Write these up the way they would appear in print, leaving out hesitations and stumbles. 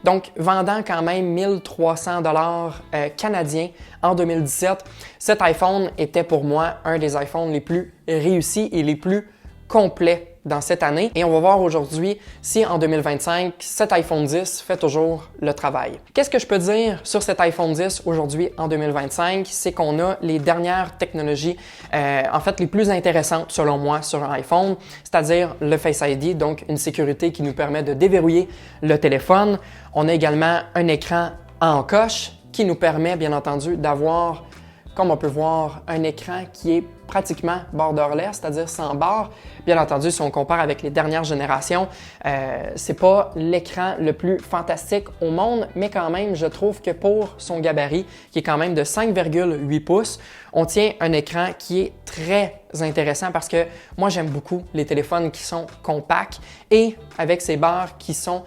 Donc, vendant quand même 1300 $ canadiens en 2017, cet iPhone était pour moi un des iPhones les plus réussis et les plus complets dans cette année. Et on va voir aujourd'hui si en 2025, cet iPhone 10 fait toujours le travail. Qu'est-ce que je peux dire sur cet iPhone 10 aujourd'hui en 2025? C'est qu'on a les dernières technologies, en fait les plus intéressantes selon moi sur un iPhone, c'est-à-dire le Face ID, donc une sécurité qui nous permet de déverrouiller le téléphone. On a également un écran en coche qui nous permet bien entendu d'avoir, comme on peut voir, un écran qui est pratiquement borderless, c'est-à-dire sans barre. Bien entendu, si on compare avec les dernières générations, c'est pas l'écran le plus fantastique au monde, mais quand même, je trouve que pour son gabarit, qui est quand même de 5,8 pouces, on tient un écran qui est très intéressant parce que moi, j'aime beaucoup les téléphones qui sont compacts et avec ces barres qui sont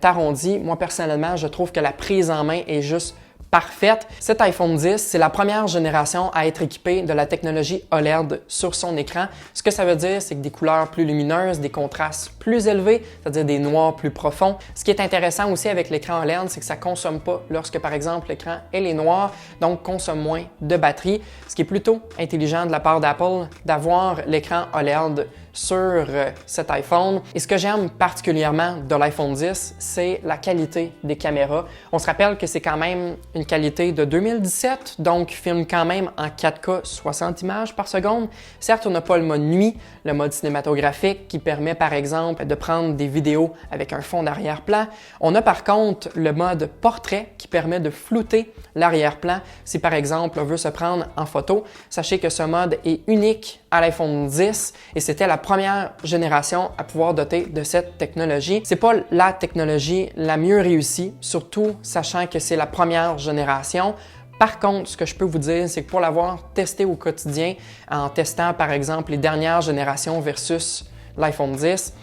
arrondies. Moi, personnellement, je trouve que la prise en main est juste parfaite. Cet iPhone 10, c'est la première génération à être équipée de la technologie OLED sur son écran. Ce que ça veut dire, c'est que des couleurs plus lumineuses, des contrastes plus élevés, c'est-à-dire des noirs plus profonds. Ce qui est intéressant aussi avec l'écran OLED, c'est que ça ne consomme pas lorsque, par exemple, l'écran est noir, donc consomme moins de batterie, ce qui est plutôt intelligent de la part d'Apple d'avoir l'écran OLED sur cet iPhone. Et ce que j'aime particulièrement de l'iPhone 10, c'est la qualité des caméras. On se rappelle que c'est quand même une qualité de 2017, donc filme quand même en 4K 60 images par seconde. Certes, on n'a pas le mode nuit, le mode cinématographique qui permet par exemple de prendre des vidéos avec un fond d'arrière-plan. On a par contre le mode portrait qui permet de flouter l'arrière-plan si par exemple on veut se prendre en photo. Sachez que ce mode est unique à l'iPhone 10 et c'était la première génération à pouvoir doter de cette technologie. C'est pas la technologie la mieux réussie, surtout sachant que c'est la première génération. Par contre, ce que je peux vous dire, c'est que pour l'avoir testé au quotidien, en testant par exemple les dernières générations versus l'iPhone 10,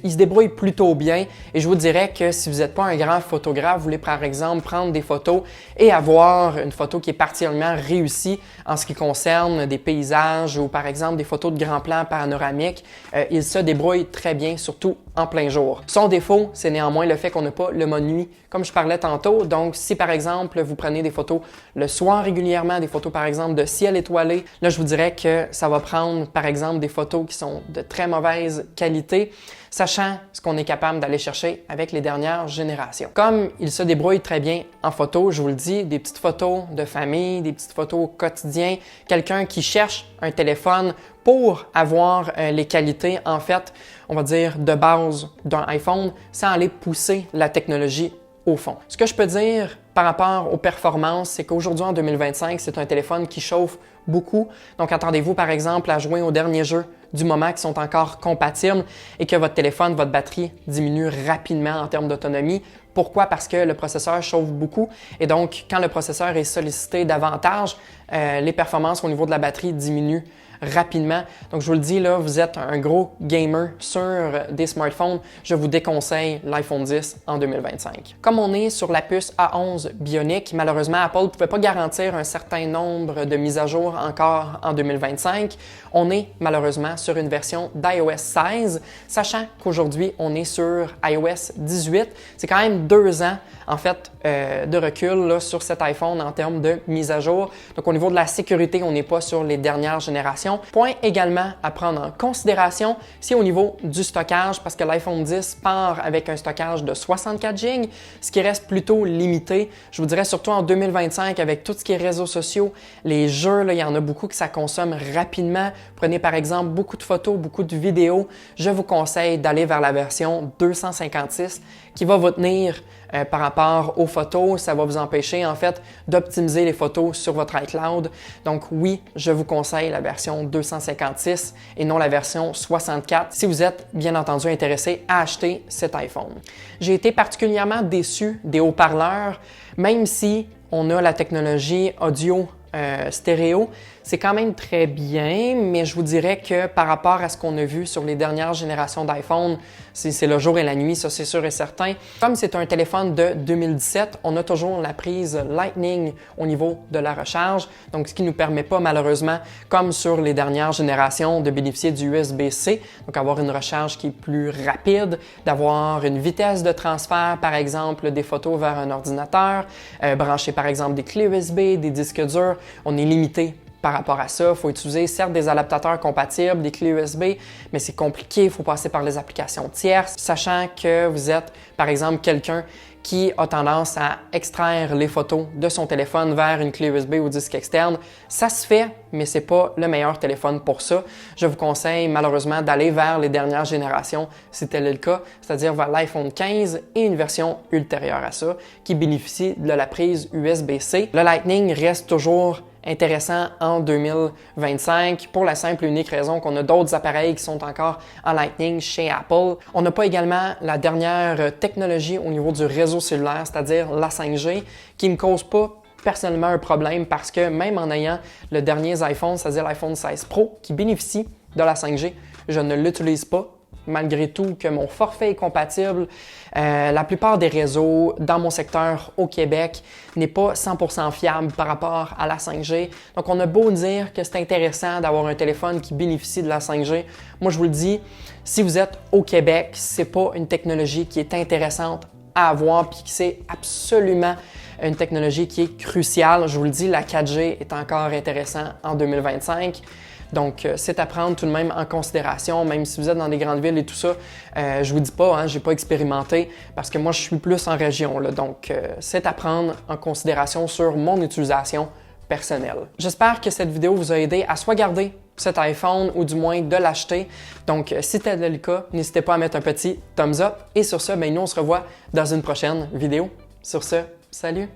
il se débrouille plutôt bien et je vous dirais que si vous n'êtes pas un grand photographe, vous voulez par exemple prendre des photos et avoir une photo qui est particulièrement réussie en ce qui concerne des paysages ou par exemple des photos de grands plans panoramiques, il se débrouille très bien, surtout en plein jour. Son défaut, c'est néanmoins le fait qu'on n'a pas le mode nuit, comme je parlais tantôt. Donc, si par exemple vous prenez des photos le soir régulièrement, des photos par exemple de ciel étoilé, là je vous dirais que ça va prendre par exemple des photos qui sont de très mauvaise qualité, sachant ce qu'on est capable d'aller chercher avec les dernières générations. Comme il se débrouille très bien en photo, je vous le dis, des petites photos de famille, des petites photos au quotidien, quelqu'un qui cherche un téléphone pour avoir les qualités, en fait, on va dire, de base d'un iPhone, sans aller pousser la technologie au fond. Ce que je peux dire par rapport aux performances, c'est qu'aujourd'hui, en 2025, c'est un téléphone qui chauffe beaucoup. Donc, attendez-vous, par exemple, à jouer aux derniers jeux du moment qui sont encore compatibles et que votre téléphone, votre batterie diminue rapidement en termes d'autonomie. Pourquoi? Parce que le processeur chauffe beaucoup et donc, quand le processeur est sollicité davantage, les performances au niveau de la batterie diminuent rapidement. Donc, je vous le dis, là, vous êtes un gros gamer sur des smartphones, je vous déconseille l'iPhone 10 en 2025. Comme on est sur la puce A11 Bionic, malheureusement, Apple ne pouvait pas garantir un certain nombre de mises à jour encore en 2025. On est malheureusement sur une version d'iOS 16, sachant qu'aujourd'hui, on est sur iOS 18. C'est quand même 2 ans, en fait, de recul là, sur cet iPhone en termes de mise à jour. Donc, au niveau de la sécurité, on n'est pas sur les dernières générations. Point également à prendre en considération, c'est au niveau du stockage, parce que l'iPhone 10 part avec un stockage de 64 GB, ce qui reste plutôt limité. Je vous dirais surtout en 2025, avec tout ce qui est réseaux sociaux, les jeux, là, il y en a beaucoup que ça consomme rapidement. Prenez par exemple beaucoup de photos, beaucoup de vidéos. Je vous conseille d'aller vers la version 256 qui va vous tenir par rapport aux photos. Ça va vous empêcher en fait d'optimiser les photos sur votre iCloud. Donc oui, je vous conseille la version 256 et non la version 64 si vous êtes bien entendu intéressé à acheter cet iPhone. J'ai été particulièrement déçu des haut-parleurs, même si on a la technologie audio stéréo. c'est quand même très bien, mais je vous dirais que par rapport à ce qu'on a vu sur les dernières générations d'iPhone, c'est le jour et la nuit, ça c'est sûr et certain. Comme c'est un téléphone de 2017, on a toujours la prise Lightning au niveau de la recharge, donc ce qui ne nous permet pas malheureusement, comme sur les dernières générations, de bénéficier du USB-C, donc avoir une recharge qui est plus rapide, d'avoir une vitesse de transfert, par exemple des photos vers un ordinateur, brancher par exemple des clés USB, des disques durs, on est limité par rapport à ça. Il faut utiliser certes des adaptateurs compatibles, des clés USB, mais c'est compliqué, il faut passer par les applications tierces, sachant que vous êtes par exemple quelqu'un qui a tendance à extraire les photos de son téléphone vers une clé USB ou disque externe. Ça se fait, mais c'est pas le meilleur téléphone pour ça. Je vous conseille malheureusement d'aller vers les dernières générations, si tel est le cas, c'est-à-dire vers l'iPhone 15 et une version ultérieure à ça, qui bénéficie de la prise USB-C. Le Lightning reste toujours intéressant en 2025 pour la simple et unique raison qu'on a d'autres appareils qui sont encore en Lightning chez Apple. On n'a pas également la dernière technologie au niveau du réseau cellulaire, c'est-à-dire la 5G, qui ne me cause pas personnellement un problème parce que même en ayant le dernier iPhone, c'est-à-dire l'iPhone 16 Pro, qui bénéficie de la 5G, je ne l'utilise pas. Malgré tout que mon forfait est compatible, la plupart des réseaux dans mon secteur au Québec n'est pas 100% fiable par rapport à la 5G. Donc on a beau dire que c'est intéressant d'avoir un téléphone qui bénéficie de la 5G. Moi je vous le dis, si vous êtes au Québec, c'est pas une technologie qui est intéressante à avoir puis c'est absolument une technologie qui est cruciale. Je vous le dis, la 4G est encore intéressante en 2025. Donc, c'est à prendre tout de même en considération, même si vous êtes dans des grandes villes et tout ça. Je vous dis pas, hein, j'ai pas expérimenté parce que moi, je suis plus en région. Là, donc, c'est à prendre en considération sur mon utilisation personnelle. J'espère que cette vidéo vous a aidé à soit garder cet iPhone ou du moins de l'acheter. Donc, si tel est le cas, n'hésitez pas à mettre un petit thumbs up. Et sur ce, nous, on se revoit dans une prochaine vidéo. Sur ce, salut!